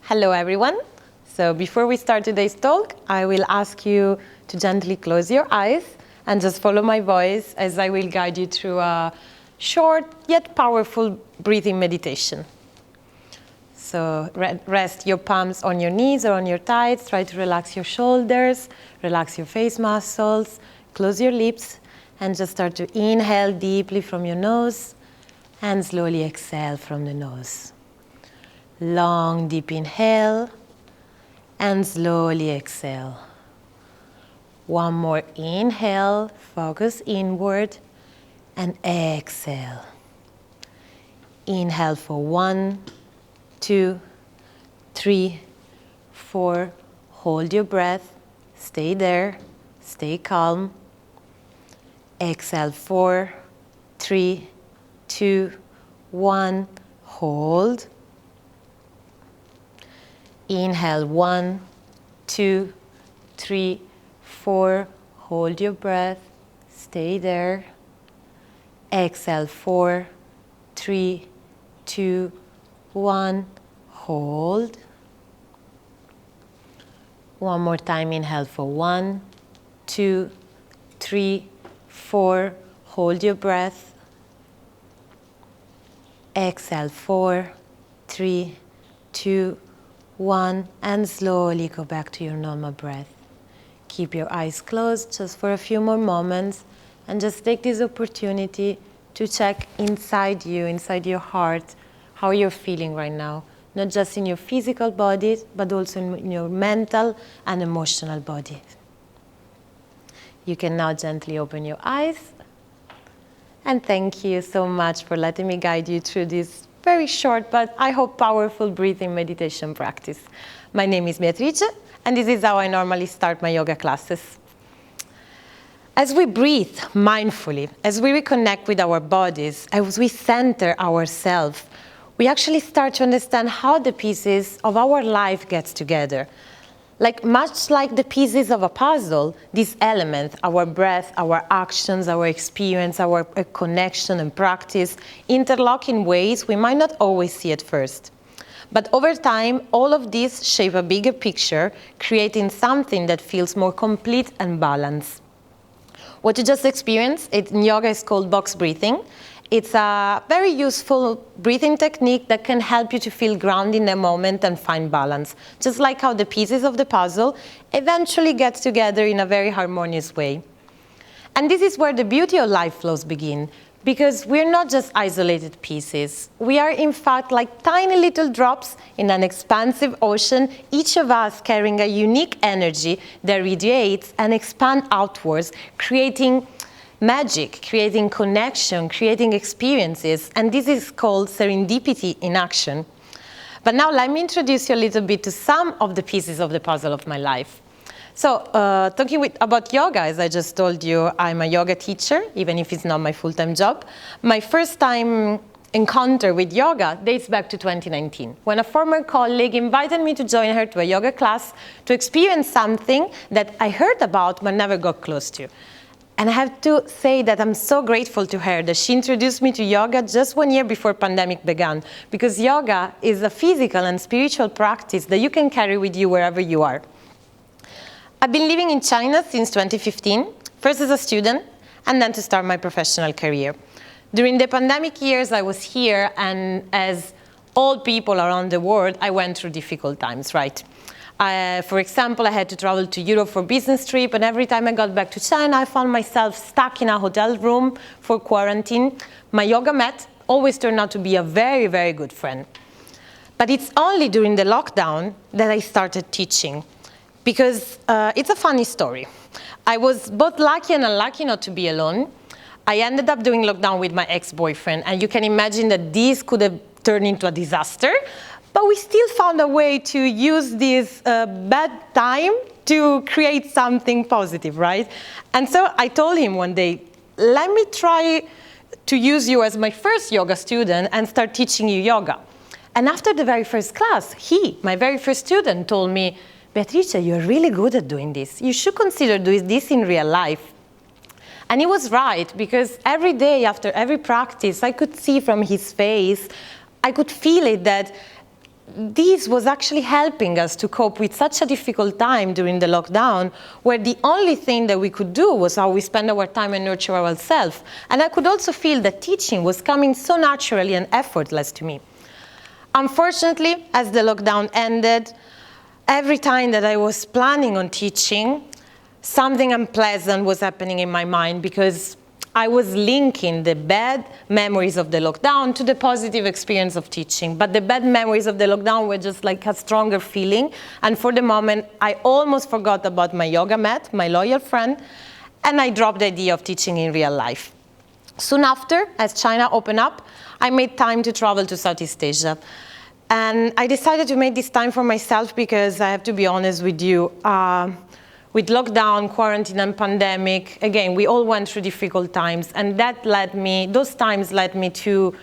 Hello, everyone. So before we start today's talk, I will ask you to gently close your eyes and just follow my voice as I will guide you through a short yet powerful breathing meditation. So rest your palms on your knees or on your thighs. Try to relax your shoulders, relax your face muscles, close your lips, and just start to inhale deeply from your nose and slowly exhale from the nose. Long, deep inhale and slowly exhale. One more inhale, focus inward, and exhale. Inhale for 1, 2, 3, 4. Hold your breath. Stay there. Stay calm. Exhale 4, 3, 2, 1. Hold. Inhale 1, 2, 3, 4. Hold your breath. Stay there. Exhale 4, 3, 2, 1. Hold. One more time. Inhale for 1, 2, 3, 4. Hold your breath. Exhale 4, 3, 2, 1, and slowly go back to your normal breath. Keep your eyes closed just for a few more moments and just take this opportunity to check inside you, inside your heart, how you're feeling right now. Not just in your physical body, but also in your mental and emotional body. You can now gently open your eyes. And thank you so much for letting me guide you through this very short, but I hope powerful breathing meditation practice. My name is Beatrice, and this is how I normally start my yoga classes. As we breathe mindfully, as we reconnect with our bodies, as we center ourselves, we actually start to understand how the pieces of our life gets together. Much like the pieces of a puzzle, these elements, our breath, our actions, our experience, our connection and practice, interlock in ways we might not always see at first. But over time, all of these shape a bigger picture, creating something that feels more complete and balanced. What you just experienced in yoga is called box breathing. It's a very useful breathing technique that can help you to feel grounded in the moment and find balance, just like how the pieces of the puzzle eventually get together in a very harmonious way. And this is where the beauty of life flows begin, because we're not just isolated pieces. We are, in fact, like tiny little drops in an expansive ocean, each of us carrying a unique energy that radiates and expands outwards, creating magic, creating connection, creating experiences, and this is called serendipity in action. But now let me introduce you a little bit to some of the pieces of the puzzle of my life. So, talking about yoga, as I just told you, I'm a yoga teacher, even if it's not my full-time job. My first time encounter with yoga dates back to 2019, when a former colleague invited me to join her to a yoga class to experience something that I heard about but never got close to. And I have to say that I'm so grateful to her that she introduced me to yoga just 1 year before pandemic began, because yoga is a physical and spiritual practice that you can carry with you wherever you are. I've been living in China since 2015, first as a student and then to start my professional career. During the pandemic years, I was here, and as all people around the world, I went through difficult times, right? For example, I had to travel to Europe for a business trip, and every time I got back to China, I found myself stuck in a hotel room for quarantine. My yoga mat always turned out to be a very, very good friend. But it's only during the lockdown that I started teaching, because it's a funny story. I was both lucky and unlucky not to be alone. I ended up doing lockdown with my ex-boyfriend, and you can imagine that this could have turned into a disaster. But we still found a way to use this bad time to create something positive, right? And so I told him one day, let me try to use you as my first yoga student and start teaching you yoga. And after the very first class, my very first student, told me, Beatrice, you're really good at doing this. You should consider doing this in real life. And he was right, because every day after every practice, I could see from his face, I could feel it, that this was actually helping us to cope with such a difficult time during the lockdown, where the only thing that we could do was how we spend our time and nurture ourselves. And I could also feel that teaching was coming so naturally and effortless to me. Unfortunately, as the lockdown ended, every time that I was planning on teaching, something unpleasant was happening in my mind, because I was linking the bad memories of the lockdown to the positive experience of teaching. But the bad memories of the lockdown were just like a stronger feeling. And for the moment, I almost forgot about my yoga mat, my loyal friend, and I dropped the idea of teaching in real life. Soon after, as China opened up, I made time to travel to Southeast Asia. And I decided to make this time for myself because I have to be honest with you, with lockdown, quarantine, and pandemic, again, we all went through difficult times, and those times led me to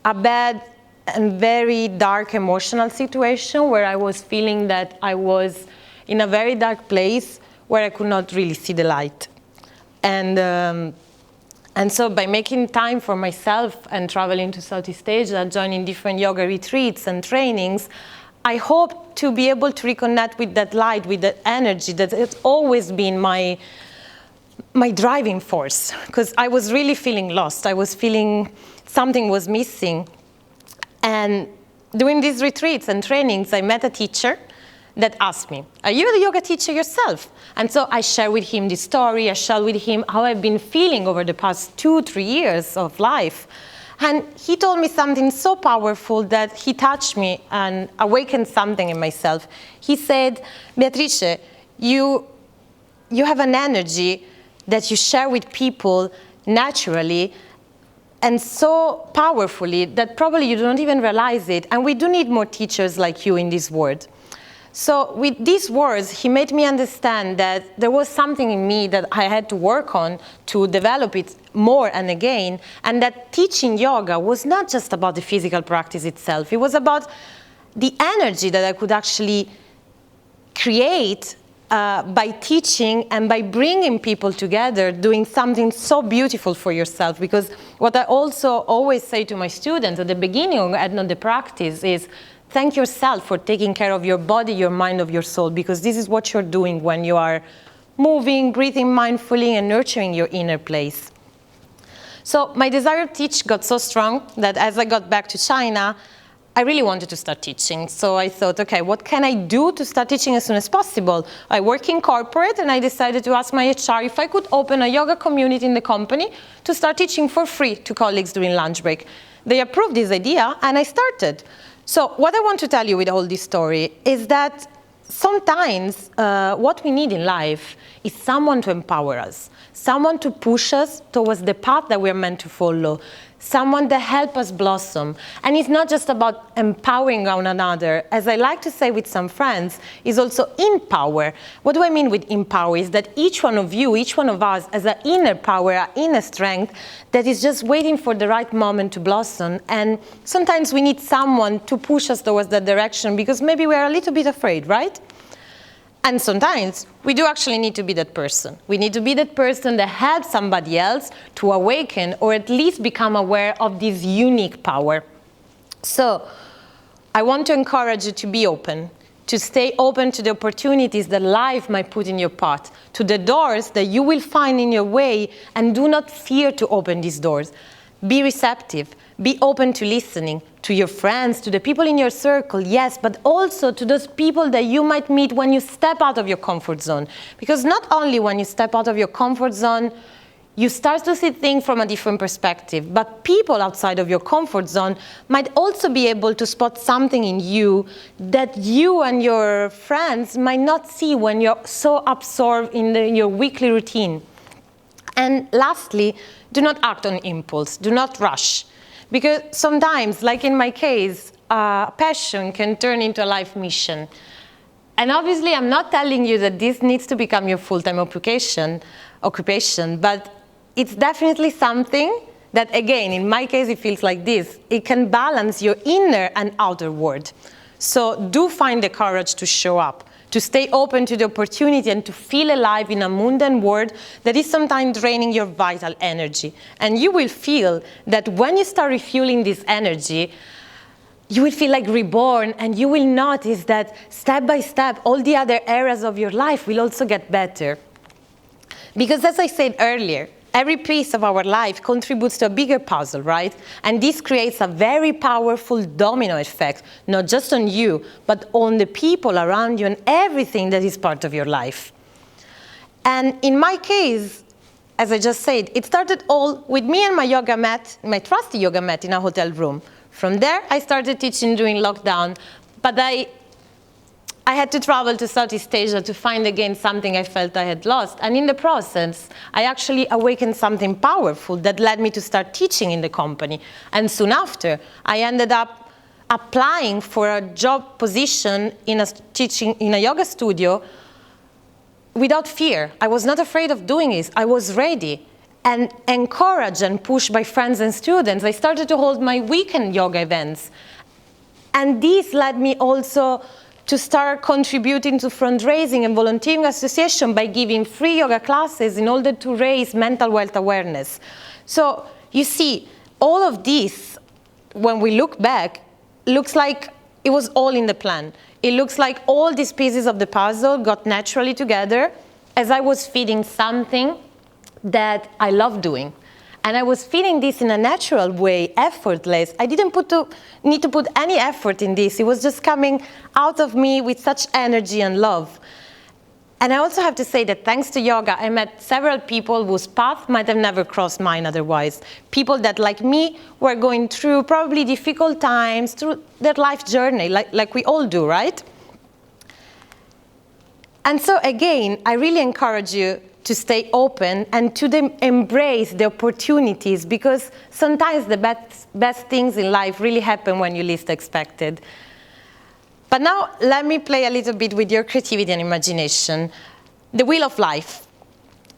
a bad and very dark emotional situation where I was feeling that I was in a very dark place where I could not really see the light. And so by making time for myself and traveling to Southeast Asia, joining different yoga retreats and trainings, I hope to be able to reconnect with that light, with that energy that has always been my driving force, because I was really feeling lost. I was feeling something was missing. And during these retreats and trainings, I met a teacher that asked me, "Are you a yoga teacher yourself?" And so I shared with him this story. I shared with him how I've been feeling over the past 2-3 years of life. And he told me something so powerful that he touched me and awakened something in myself. He said, "Beatrice, you have an energy that you share with people naturally and so powerfully that probably you don't even realize it. And we do need more teachers like you in this world." So with these words, he made me understand that there was something in me that I had to work on to develop it more and again, and that teaching yoga was not just about the physical practice itself. It was about the energy that I could actually create by teaching and by bringing people together, doing something so beautiful for yourself. Because what I also always say to my students at the beginning of the practice is, thank yourself for taking care of your body, your mind, of your soul, because this is what you're doing when you are moving, breathing mindfully, and nurturing your inner place. So my desire to teach got so strong that as I got back to China, I really wanted to start teaching. So I thought, okay, what can I do to start teaching as soon as possible? I work in corporate, and I decided to ask my HR if I could open a yoga community in the company to start teaching for free to colleagues during lunch break. They approved this idea, and I started. So what I want to tell you with all this story is that sometimes what we need in life is someone to empower us, someone to push us towards the path that we're meant to follow, someone that helps us blossom. And it's not just about empowering one another. As I like to say with some friends, it's also empower. What do I mean with empower? Is that each one of you, each one of us has an inner power, an inner strength that is just waiting for the right moment to blossom. And sometimes we need someone to push us towards that direction because maybe we're a little bit afraid, right? And sometimes we do actually need to be that person. We need to be that person that helps somebody else to awaken or at least become aware of this unique power. So I want to encourage you to be open, to stay open to the opportunities that life might put in your path, to the doors that you will find in your way, and do not fear to open these doors. Be receptive. Be open to listening, to your friends, to the people in your circle, yes, but also to those people that you might meet when you step out of your comfort zone. Because not only when you step out of your comfort zone, you start to see things from a different perspective, but people outside of your comfort zone might also be able to spot something in you that you and your friends might not see when you're so absorbed in your weekly routine. And lastly, do not act on impulse. Do not rush. Because sometimes, like in my case, passion can turn into a life mission. And obviously, I'm not telling you that this needs to become your full-time occupation, but it's definitely something that, again, in my case, it feels like this. It can balance your inner and outer world. So do find the courage to show up, to stay open to the opportunity and to feel alive in a mundane world that is sometimes draining your vital energy. And you will feel that when you start refueling this energy, you will feel like reborn, and you will notice that step by step, all the other areas of your life will also get better. Because as I said earlier, every piece of our life contributes to a bigger puzzle, right? And this creates a very powerful domino effect, not just on you, but on the people around you and everything that is part of your life. And in my case, as I just said, it started all with me and my yoga mat, my trusty yoga mat in a hotel room. From there, I started teaching during lockdown, but I had to travel to Southeast Asia to find again something I felt I had lost. And in the process, I actually awakened something powerful that led me to start teaching in the company. And soon after, I ended up applying for a job position in a yoga studio without fear. I was not afraid of doing this. I was ready. And encouraged and pushed by friends and students, I started to hold my weekend yoga events. And this led me also to start contributing to fundraising and volunteering association by giving free yoga classes in order to raise mental health awareness. So you see, all of this, when we look back, looks like it was all in the plan. It looks like all these pieces of the puzzle got naturally together as I was feeding something that I love doing. And I was feeling this in a natural way, effortless. I didn't need to put any effort in this. It was just coming out of me with such energy and love. And I also have to say that thanks to yoga, I met several people whose path might have never crossed mine otherwise. People that, like me, were going through probably difficult times, through their life journey, like we all do, right? And so again, I really encourage you to stay open and to embrace the opportunities, because sometimes the best things in life really happen when you least expect it. But now let me play a little bit with your creativity and imagination. The wheel of life.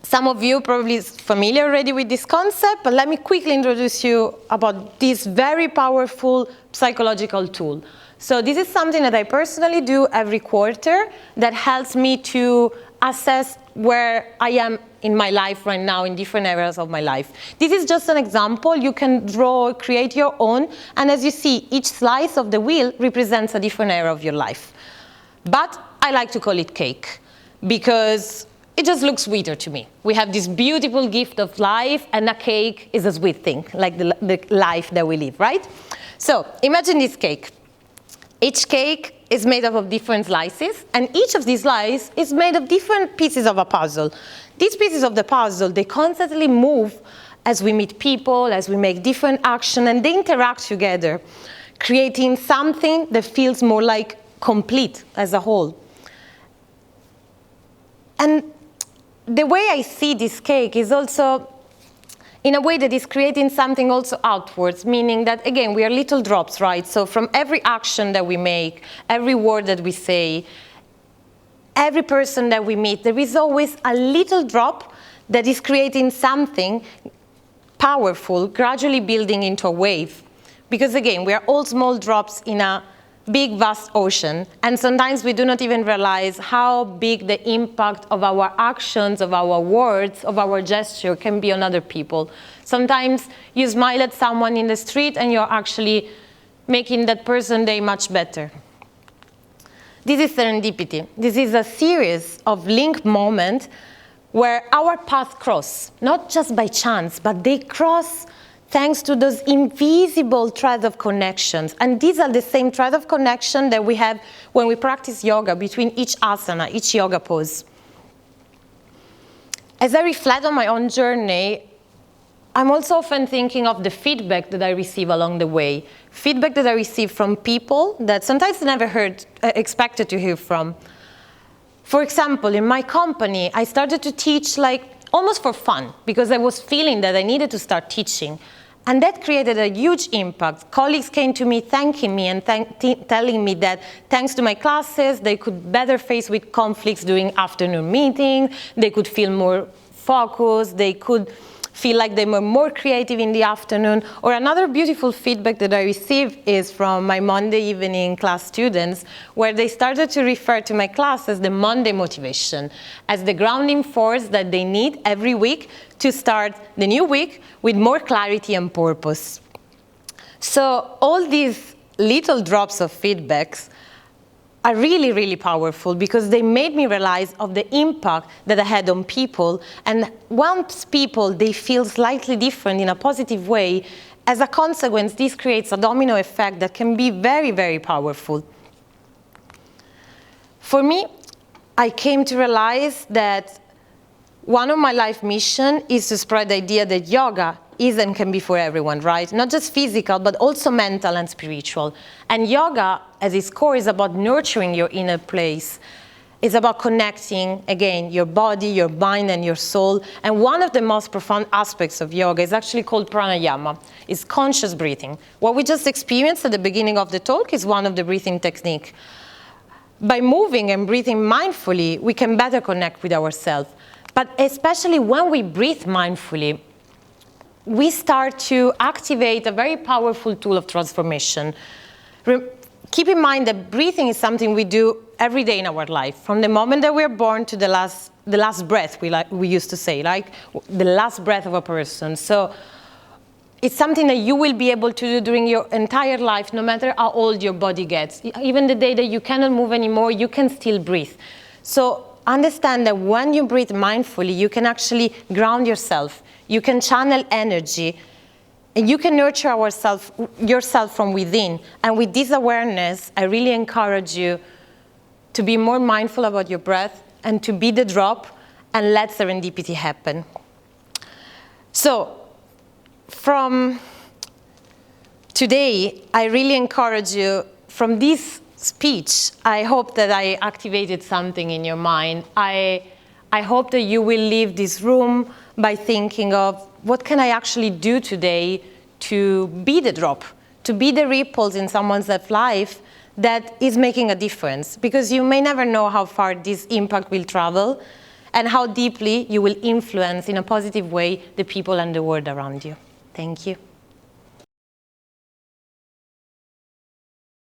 Some of you probably are familiar already with this concept, but let me quickly introduce you about this very powerful psychological tool. So this is something that I personally do every quarter that helps me to assess where I am in my life right now in different areas of my life. This is just an example. You can draw, create your own, and as you see, each slice of the wheel represents a different area of your life. But I like to call it cake because it just looks sweeter to me. We have this beautiful gift of life, and a cake is a sweet thing, like the life that we live, right? So imagine this cake. Each cake is made up of different slices, and each of these slices is made of different pieces of a puzzle. These pieces of the puzzle, they constantly move as we meet people, as we make different actions, and they interact together, creating something that feels more like complete as a whole. And the way I see this cake is also in a way that is creating something also outwards, meaning that, again, we are little drops, right? So from every action that we make, every word that we say, every person that we meet, there is always a little drop that is creating something powerful, gradually building into a wave. Because, again, we are all small drops in a big, vast ocean, and sometimes we do not even realize how big the impact of our actions, of our words, of our gesture can be on other people. Sometimes you smile at someone in the street and you're actually making that person's day much better. This is serendipity. This is a series of linked moments where our paths cross, not just by chance, but they cross thanks to those invisible threads of connections. And these are the same thread of connection that we have when we practice yoga between each asana, each yoga pose. As I reflect on my own journey, I'm also often thinking of the feedback that I receive along the way. Feedback that I receive from people that sometimes I never expected to hear from. For example, in my company, I started to teach almost for fun, because I was feeling that I needed to start teaching. And that created a huge impact. Colleagues came to me thanking me and telling me that thanks to my classes, they could better face with conflicts during afternoon meetings, they could feel more focused, they could feel like they were more creative in the afternoon. Or another beautiful feedback that I received is from my Monday evening class students, where they started to refer to my class as the Monday motivation, as the grounding force that they need every week to start the new week with more clarity and purpose. So all these little drops of feedbacks are really, really powerful because they made me realize of the impact that I had on people. And once people, they feel slightly different in a positive way, as a consequence, this creates a domino effect that can be very, very powerful. For me, I came to realize that one of my life missions is to spread the idea that yoga is and can be for everyone, right? Not just physical, but also mental and spiritual. And yoga, at its core, is about nurturing your inner place. It's about connecting, again, your body, your mind, and your soul. And one of the most profound aspects of yoga is actually called pranayama. It's conscious breathing. What we just experienced at the beginning of the talk is one of the breathing techniques. By moving and breathing mindfully, we can better connect with ourselves. But especially when we breathe mindfully, we start to activate a very powerful tool of transformation. Keep in mind that breathing is something we do every day in our life, from the moment that we're born to the last breath, we used to say, like the last breath of a person. So it's something that you will be able to do during your entire life, no matter how old your body gets. Even the day that you cannot move anymore, you can still breathe. So understand that when you breathe mindfully, you can actually ground yourself. You can channel energy, and you can nurture yourself from within. And with this awareness, I really encourage you to be more mindful about your breath and to be the drop and let serendipity happen. So, from today, I really encourage you, from this speech, I hope that I activated something in your mind. I hope that you will leave this room by thinking of what can I actually do today to be the drop, to be the ripples in someone's life that is making a difference. Because you may never know how far this impact will travel and how deeply you will influence in a positive way the people and the world around you. Thank you.